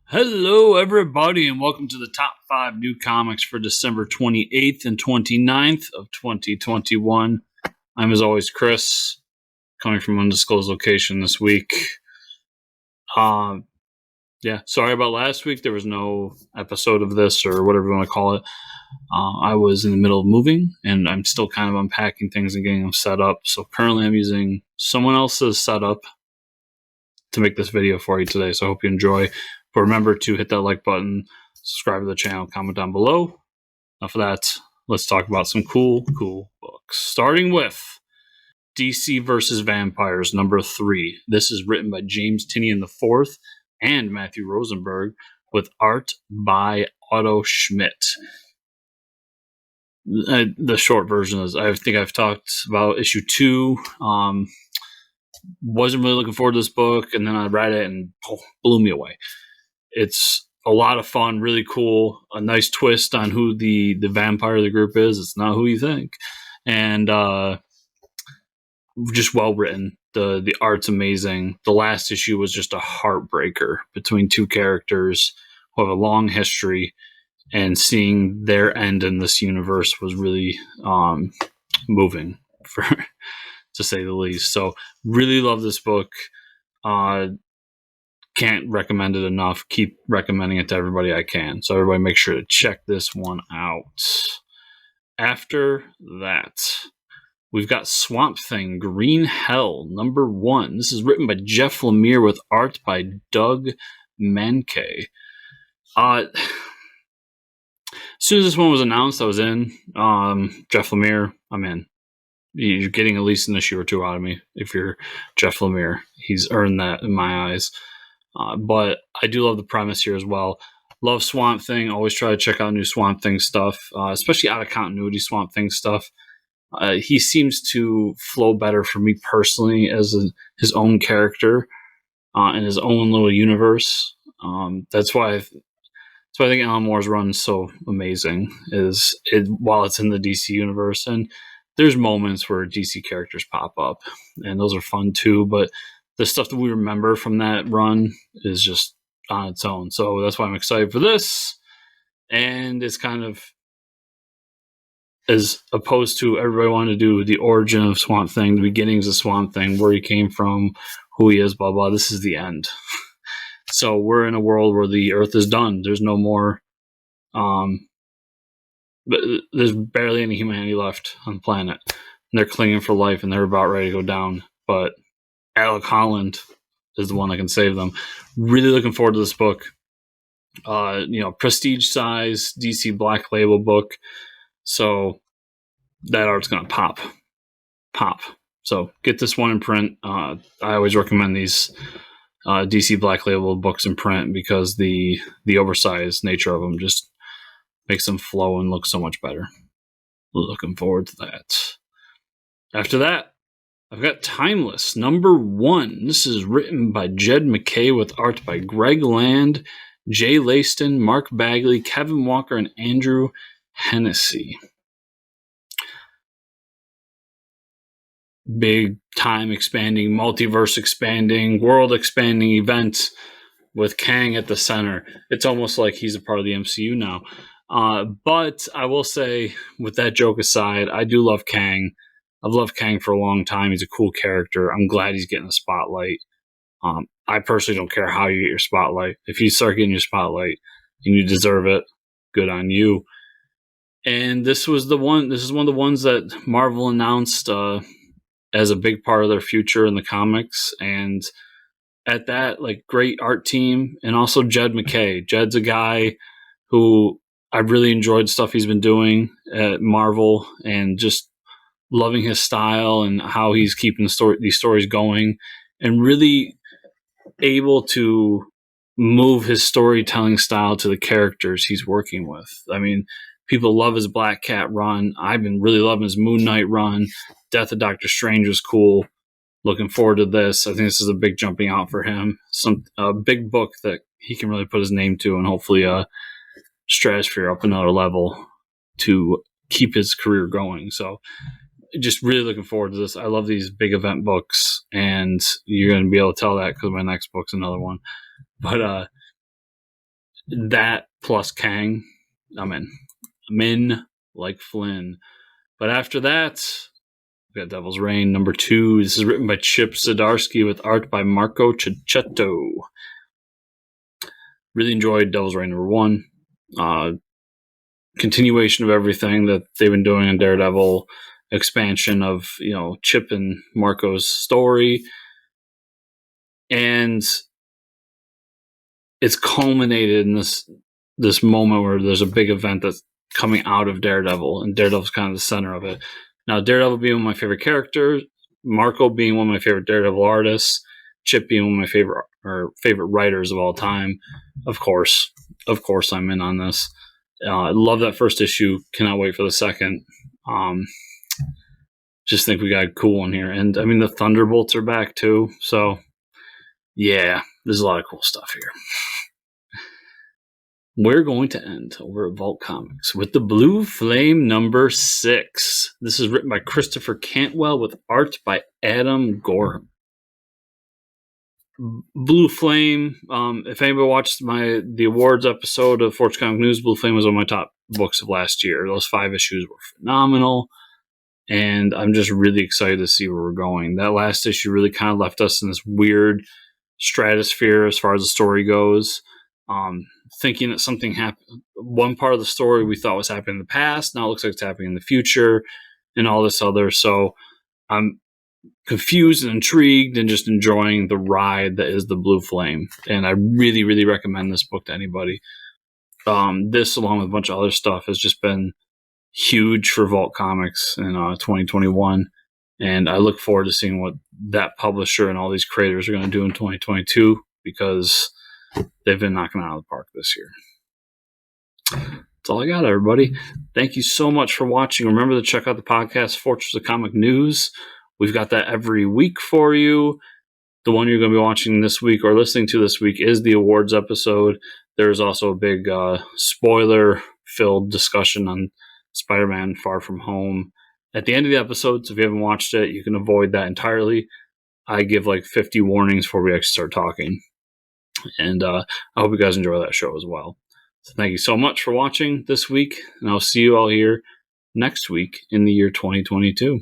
Hello, everybody, and welcome to the top 5 new comics for December 28th and 29th of 2021. I'm, as always, Chris, coming from undisclosed location this week. Sorry about last week. There was no episode of this, or whatever you want to call it. I was in the middle of moving, and I'm still kind of unpacking things and getting them set up. So currently I'm using someone else's setup to make this video for you today, so I hope you enjoy. But remember to hit that like button, subscribe to the channel, comment down below. Enough of that. Let's talk about some cool books. Starting with DC vs. Vampires, number 3. This is written by James Tynion IV and Matthew Rosenberg, with art by Art-Otto Schmidt. The short version is, I think I've talked about issue 2. Wasn't really looking forward to this book, and then I read it and blew me away. It's a lot of fun, really cool, a nice twist on who the vampire of the group is. It's not who you think. And just well written. The art's amazing. The last issue was just a heartbreaker between two characters who have a long history, and seeing their end in this universe was really moving, to say the least. So really love this book. Can't recommend it enough. Keep recommending it to everybody I can. So everybody make sure to check this one out. After that, we've got Swamp Thing, Green Hell, number 1. This is written by Jeff Lemire with art by Doug Mahnke. As soon as this one was announced, I was in. Jeff Lemire, I'm in. You're getting at least an issue or 2 out of me if you're Jeff Lemire. He's earned that in my eyes. But I do love the premise here as well. Love Swamp Thing. Always try to check out new Swamp Thing stuff, especially out of continuity Swamp Thing stuff. He seems to flow better for me personally as his own character in his own little universe. That's why I think Alan Moore's run is so amazing. While it's in the DC universe, and there's moments where DC characters pop up, and those are fun too. But the stuff that we remember from that run is just on its own. So that's why I'm excited for this. And it's kind of, as opposed to everybody wanting to do the origin of Swamp Thing, the beginnings of Swamp Thing, where he came from, who he is, blah, blah. This is the end. So we're in a world where the Earth is done. There's no more, but there's barely any humanity left on the planet. And they're clinging for life, and they're about ready to go down. But Alec Holland is the one that can save them. Really looking forward to this book. Prestige size DC Black Label book. So that art's going to pop. So get this one in print. I always recommend these DC Black Label books in print because the oversized nature of them just makes them flow and look so much better. Looking forward to that. After that, I've got Timeless, number 1. This is written by Art-Jed MacKay with art by Greg Land, Jay Leisten, Mark Bagley, Kevin Walker, and Andrew Hennessy. Big time expanding, multiverse expanding, world expanding event with Kang at the center. It's almost like he's a part of the MCU now. But I will say, with that joke aside, I do love Kang. I've loved Kang for a long time. He's a cool character. I'm glad he's getting a spotlight. I personally don't care how you get your spotlight. If you start getting your spotlight and you deserve it, good on you. And this is one of the ones that Marvel announced as a big part of their future in the comics. And at that, great art team, and also Art-Jed MacKay. Jed's a guy who I really enjoyed stuff he's been doing at Marvel, and just loving his style and how he's keeping these stories going, and really able to move his storytelling style to the characters he's working with. I mean, people love his Black Cat run. I've been really loving his Moon Knight run. Death of Doctor Strange was cool. Looking forward to this. I think this is a big jumping out for him. A big book that he can really put his name to, and hopefully stratosphere up another level to keep his career going. So just really looking forward to this. I love these big event books, and you're going to be able to tell that because my next book's another one. But that plus Kang, I'm in. I'm in like Flynn. But after that, we got Devil's Reign number 2. This is written by Chip Zdarsky with art by Marco Checchetto. Really enjoyed Devil's Reign number 1. Continuation of everything that they've been doing in Daredevil, expansion of, Chip and Marco's story. And it's culminated in this moment where there's a big event that's coming out of Daredevil, and Daredevil's kind of the center of it. Now, Daredevil being one of my favorite characters, Marco being one of my favorite Daredevil artists, Chip being one of my favorite writers of all time. Of course, I'm in on this. I love that first issue. Cannot wait for the second. Just think we got a cool one here. And, I mean, the Thunderbolts are back, too. So, yeah, there's a lot of cool stuff here. We're going to end over at Vault Comics with the Blue Flame number 6. This is written by Christopher Cantwell with art by Adam Gorham. Blue Flame, if anybody watched the awards episode of Forge Comic News, Blue Flame was one of my top books of last year. Those 5 issues were phenomenal, and I'm just really excited to see where we're going. That last issue really kind of left us in this weird stratosphere as far as the story goes. Thinking that something happened. One part of the story we thought was happening in the past, now it looks like it's happening in the future, and all this other. So I'm confused and intrigued and just enjoying the ride that is the Blue Flame. And I really, really recommend this book to anybody. This, along with a bunch of other stuff, has just been huge for Vault Comics in 2021. And I look forward to seeing what that publisher and all these creators are going to do in 2022, because they've been knocking it out of the park this year. That's all I got, everybody. Thank you so much for watching. Remember to check out the podcast, Fortress of Comic News. We've got that every week for you. The one you're going to be watching this week or listening to this week is the awards episode. There's also a big spoiler-filled discussion on Spider-Man Far From Home at the end of the episode. So if you haven't watched it, you can avoid that entirely. I give like 50 warnings before we actually start talking. And I hope you guys enjoy that show as well. So thank you so much for watching this week, and I'll see you all here next week in the year 2022.